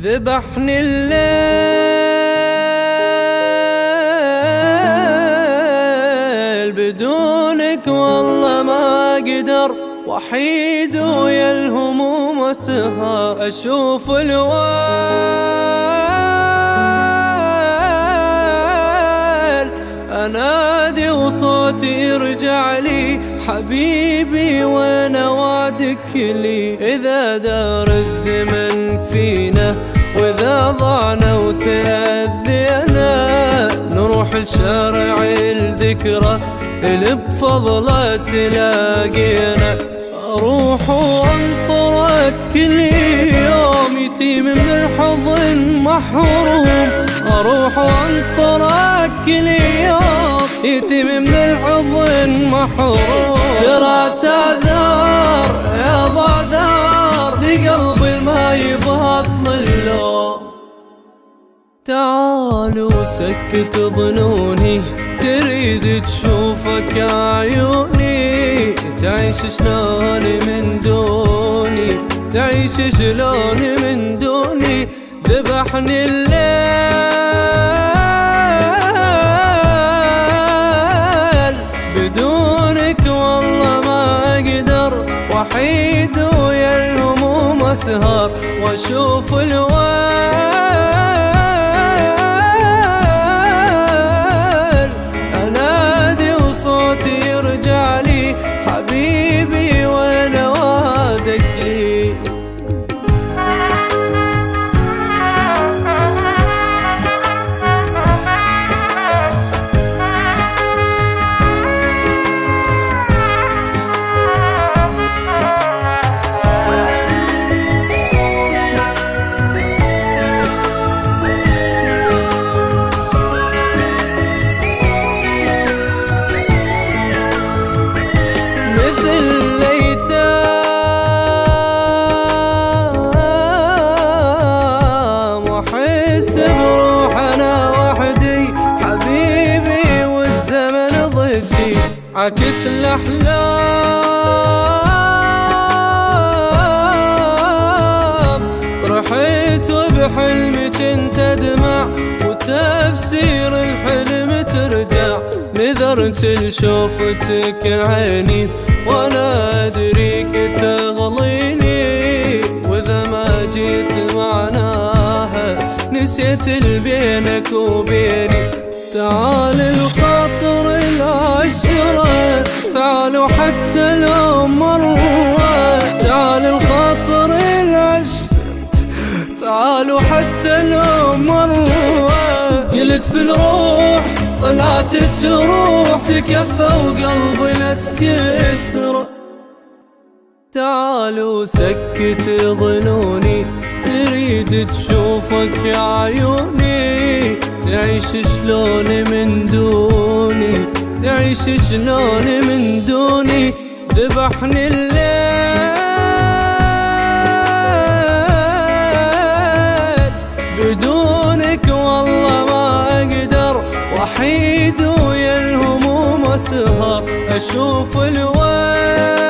ذبحني الليل بدونك والله ما أقدر، وحيد ويا الهموم والسهر أشوف الويل، أنادي وصوتي يرجع لي حبيبي وانا وعدك لي. إذا دار الزمن فينا وإذا ضعنا وتأذينا، نروح لشارع الذكرى اللي بفضله تلاقينا. أروح وأنطرك كل يوم يتيم من الحضن محروم، أروح وأنطرك كل يوم يتيم من الحضن محروم. ترى تعذر يا بعذر لقلبي ما يبطل اللوم. تعالوا سكت ظنوني تريد تشوفك عيوني، تعيش شلون من دوني، تعيش شلون من دوني. ذبحني الليل بدونك والله ما أقدر، وحيد ويا الهموم أسهر وأشوف الويل، أنادي وصوتي يرجع لي حبيبي وانا وعدك لي. عكس الأحلام رحيت وبحلمي كنت أدمع، وتفسير الحلم ترجع. نذرت لشوفتك عيني وأنا أدريك تغليني، وإذا ما جيت معناها نسيت البينك وبيني. تعال الخاطر العشرة، تعالوا حتى لو مرة، تعال الخاطر العشرة، تعالوا حتى لو مرة. قلت بالروح طلعت تروح تكفى وقلبي لا تكسر. تعالوا سكت ظنوني تريد تشوفك عيوني، تعيش شلون من دوني، تعيش شلون من دوني. ذبحني الليل بدونك والله ما أقدر، وحيد ويا الهموم أسهر أشوف الويل.